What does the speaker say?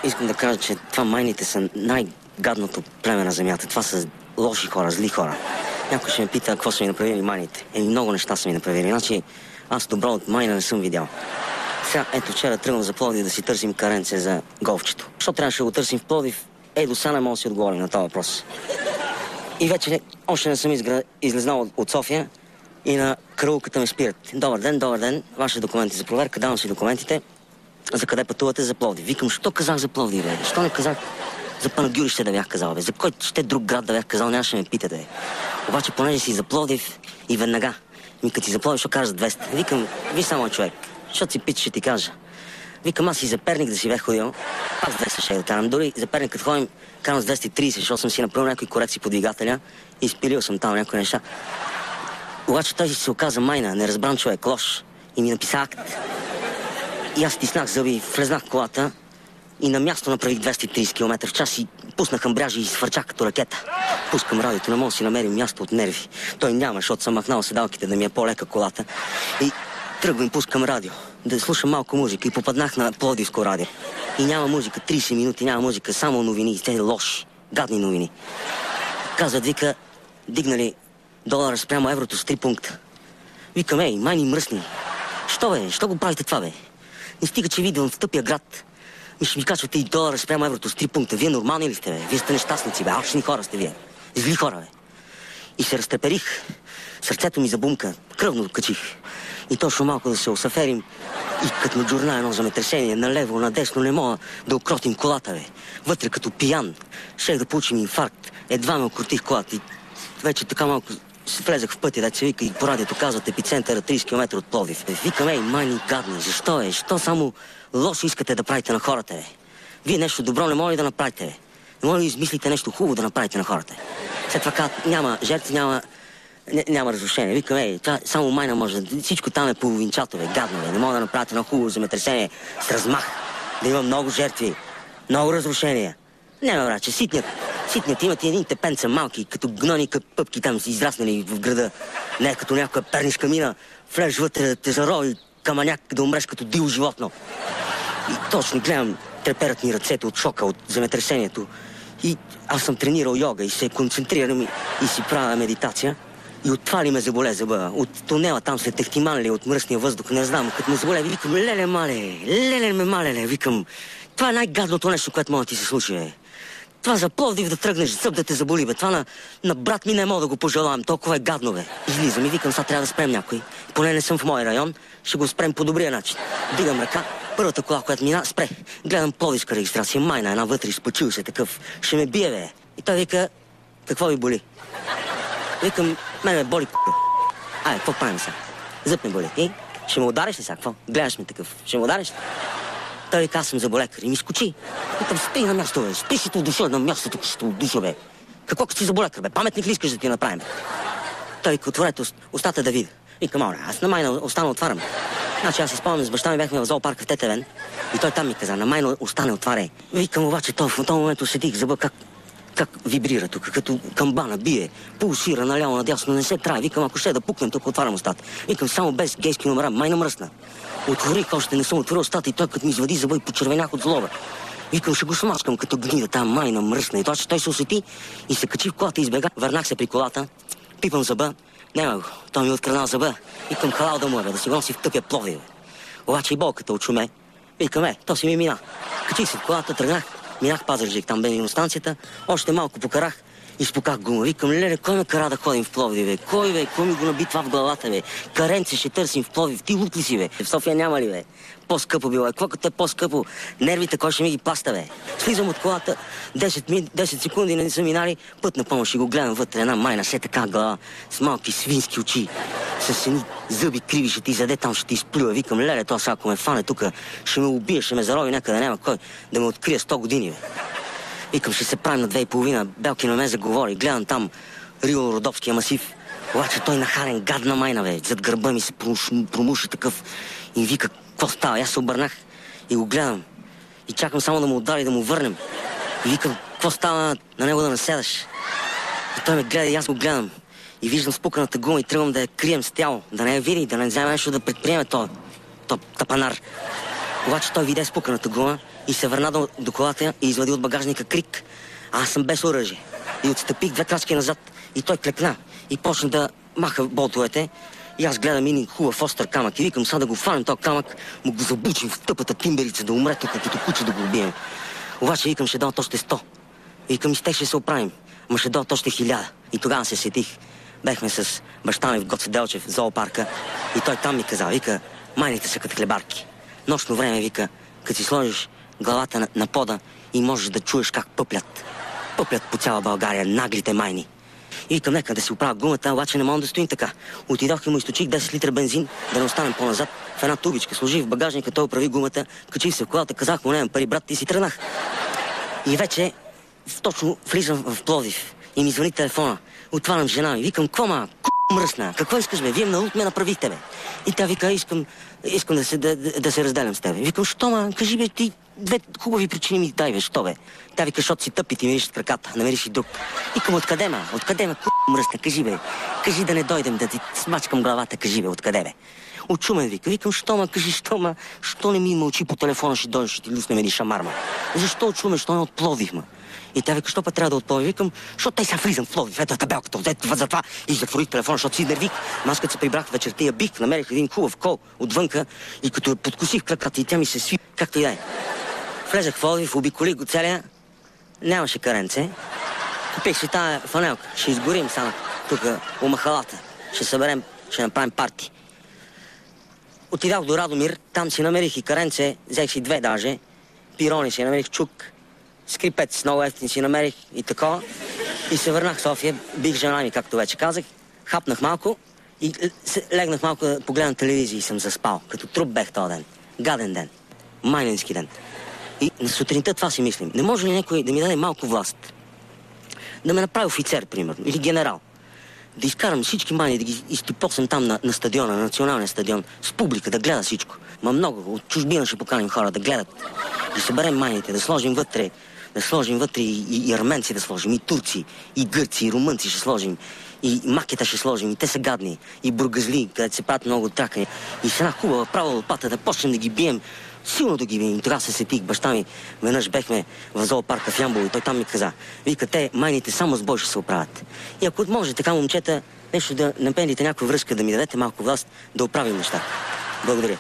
Искам да кажа, че това майните са най-гадното племе на земята. Това са лоши хора, зли хора. Някой ще ме пита какво са ми направили майните. Много неща са ми направили. Значи аз добро от майна не съм видял. Сега, ето вчера тръгнал за Пловдив да си търсим каренце за голфчето. Защо трябваше да го търсим в Пловдив? До сега не мога да си отговорим на този въпрос. И вече още не съм излезнал от София и на караулката ме спират. Добър ден, ваши документи за проверка, давам си документите. За къде пътувате? За Пловдив. Викам, що казах за Пловдив, бе? Що не казах за Панагюрище да бях казал, бе? За кой ще друг град да бях казал, нямаше ме питате. Обаче, понеже си за Пловдив и веднага, като си за Пловдив, ще кажа за 200. Викам, ви само човек, защото си пич, ще ти кажа. Викам, аз и за Перник да си бях ходил, пак с 200 ще да карам. Дори за Перник, като ходим, карам с 230, защото съм си направил някои корекции по двигателя и изпилил съм там някои неща. Обаче той се оказа майна, неразбран човек, лош, и ми написа акт. И аз стиснах зъби, влезнах в колата и на място направих 230 км в час и пуснах амбряжи и свърчах като ракета. Пускам радиото, не мога да си намерим място от нерви. Той няма, защото съм махнал седалките да ми е по-лека колата. И тръгвам, пускам радио, да слушам малко музика и попаднах на Пловдивско радио. И няма музика, 30 минути няма музика, само новини, те лоши, гадни новини. Казват, вика, дигнали долара спрямо еврото с 3 пункта. Викам, майни мръсни. Що бе, що го правите това, бе? Не стига, че видвам в тъпия град. Ще ми качвате и долара спрямо еврото с 3 пункта. Вие нормални ли сте, бе? Вие сте нещастници, бе. Алчни хора сте вие. Зли хора, бе. И се разтреперих. Сърцето ми забумка. Кръвно качих. И точно малко да се осаферим. И като ме джурна едно земетресение, налево, надесно, не мога да окротим колата, бе. Вътре като пиян. Щех да получим инфаркт. Едва ме окрутих колата и вече така малко се влезах в пътя, да се вика и по радиото казват епицентъра 30 км от Пловдив. Викам, майни гадни, защо е? Защо само лошо искате да правите на хората, бе? Вие нещо добро не може ли да направите, бе? Не може ли измислите нещо хубаво да направите на хората? След това казват, няма жертви, няма разрушение. Викам, това само майна може. Всичко там е половинчато, бе, гадно, бе. Не мога да направите на хубаво земетресение с размах, да има много жертви, много разрушения. Няма, браче, ситният имат и един тепенца малки, като гнони пъпки там си израснали в града. Не като някоя пернишка мина, влезеш вътре да те зарови каманяк, да умреш като диво животно. И точно гледам, треперят ми ръцете от шока, от земетресението. И аз съм тренирал йога и се концентрирам и си правя медитация. И от това ли ме заболе зъба? От тунела там се техтиманали, от мръсния въздух, не знам. Като ме заболе, викам, леле ме мале, викам. Това е най-гадното нещо, което може да ти се случи, бе. Това за Пловдив да тръгнеш, зъб да те заболи, бе. Това на брат ми не мога да го пожелавам. Толкова е гадно, бе. Излизам и викам, сега трябва да спрем някой. Поне не съм в мой район, ще го спрем по добрия начин. Дигам ръка, първата кола, която мина, спре. Гледам пловдивска регистрация, майна, една вътре, изпочил се такъв. Ще ме бие, бе. И той вика, какво ви боли? Викам, мене ме боли п***. Какво правим сега? Зъб ме боли. И ще ме удариш ли сега? Какво? Гледаш ме такъв. Ще ме удариш ли? Той вика, аз съм заболекар и ми скочи. Викам, спи на място, бе. Спи си душа на място, тук си душа, бе. Какво като си заболекар, бе? Паметник ли искаш да ти направим? Той вика, отворете устата да видя. Викам, моля, аз на майна уста отварям. Значи аз си спомням, с баща ми бяхме в зоопарка в Тетевен и той там ми каза, на майна уста не отваряй. Викам, обаче, в този момент усетих зъба как вибрира тук, като камбана бие, пулсира наляво надясно, не се трае. Викам, ако ще да пукнем, тук отварям устата. Викам, само без гейски номера, майна мръсна. Отворих, още не съм отворил устата и той като ми извади зъба и почервенях от злоба. Викам, ще го смачкам като гнида, там майна мръсна. И той се усети и се качи в колата и избега. Върнах се при колата, пипам зъба, няма го, той ми откраднал зъба. Викам, халал да му е, да си носи в тъпия Пловдив. Обаче и болката отшуме. Викам, то си ми мина. Качих се в колата, тръгнах. Минах Пазарджик, там бензиностанцията, още малко покарах, изпуках гума. Викам, леле, кой ме кара да ходим в Пловдив, бе? Кой, бе? Кой ми го наби това в главата, бе? Каренце ще търсим в Пловдив. Ти лук ли си, бе? В София няма ли, бе? По-скъпо било. Какво като е по-скъпо? Нервите, кой ще ми ги плаща, бе? Слизам от колата, 10 секунди не са минали, път на помощ и го гледам вътре, една майна, се така глава, с малки свински очи, с едни зъби криви, ще ти заде, там ще ти изплюва. Викам, леле, то сега, ако ме фане тук, ще ме убие, ще ме зарови някъде, няма кой да ме открие 100 години, бе. Викам, ще се правим на 2,5. Белки на мен заговори. Гледам там Рило-Родопския масив. Обаче той нахален гадна майна, бе. Зад гърба ми се промуши такъв. И вика, какво става? Аз се обърнах и го гледам. И чакам само да му удари, да му върнем. И викам, какво става на него да наседаш? И той ме гледа и аз го гледам. И виждам спуканата гума и тръгвам да я крием с тяло. Да не я види, да не вземе нещо да предприеме то тапанар. Обаче той видя спуканата гума И се върна до колата и извади от багажника крик. Аз съм без оръжие. И отстъпих 2 крачки назад. И той клекна. И почна да маха болтовете. И аз гледам един хубав остър камък. И викам, сега да го фанем този камък, му го забучим в тъпата тимберица, да умре тук като куче да го убием. Обаче викам, ще дадат още 100. Викам, и с тех ще се оправим. Ма ще дадат още 1000. И тогава се сетих. Бехме с баща ми в Гоце Делчев, в зоопарка. И той там ми каза, вика, майните са като хлебарки. Нощно време, вика, като си сложиш главата на пода и можеш да чуеш как пъплят. Пъплят по цяла България наглите майни. И викам, нека да си оправя гумата, обаче не мога да стоим така. Отидох и му източих 10 литра бензин, да не останем по-назад. В една тубичка сложих в багажника, той оправи гумата, качих се в колата, казах му, нямам пари, брат, и си тръгнах. И вече точно влизам в Пловдив и ми звъни телефона. Отварям жена ми, викам, какво ма, мръсна, какво искаш, бе? Вие на ут ме направихте, бе. И тя вика, искам да се разделям с тебе. Викам, що ма, кажи, бе, ти 2 хубави причини ми дай, бе, що, бе? Тя вика, защото си тъп и ти мириш краката, намериш и друг. Викам, откъде ма, мръсна, кажи, бе. Кажи да не дойдем, да ти смачкам главата, кажи, бе, откъде, бе. Очумен, вика. Викам, що ма, кажи, що не ми мълчи по телефона, ще дойдеш, ще ти люснем един шамар, ма. Защо очумен, що не от Пловдив, ма? И тя вика, що път трябва да отплови? Викам, защото те сега влизам в Пловдив, ето табелката, затова и затворих телефона, защото си нервих. Аз като се прибрах вечерта я бих, намерих един хубав кол отвънка и като подкусих краката и тя ми се сви, както и да е. Влезах в Пловдив, обиколих го целия, нямаше каренце. Купих си тая фанелка, ще изгорим сега тук у махалата, ще съберем, ще направим парти. Отидах до Радомир, там си намерих и каренце, взех си 2 даже, пирони си намерих, чук, скрипец, много ефтин си намерих и такова. И се върнах в София, бих жена ми, както вече казах, хапнах малко и легнах малко да погледам телевизия и съм заспал. Като труп бех този ден. Гаден ден. Майнински ден. И на сутринта това си мислим. Не може ли някой да ми даде малко власт? Да ме направи офицер, примерно, или генерал. Да изкарам всички майни, да ги изтипосам там на стадиона, на националния стадион, с публика, да гледа всичко. Ма много, от чужбина ще поканим хора да гледат. Да съберем майните, да сложим вътре и арменци да сложим, и турци, и гърци, и румънци ще сложим, и макета ще сложим, и те са гадни, и бургазли, където се правят много тракани. И с една хубава права лопата да почнем да ги бием, силно да ги бием. Тогава се сетих, баща ми, веднъж бехме в зоопарка в Ямбол и той там ми каза, вика, те майните само с бой ще се оправят. И ако може така, момчета, нещо да напенете някаква връзка, да ми дадете малко власт, да оправим нещата. Благодаря.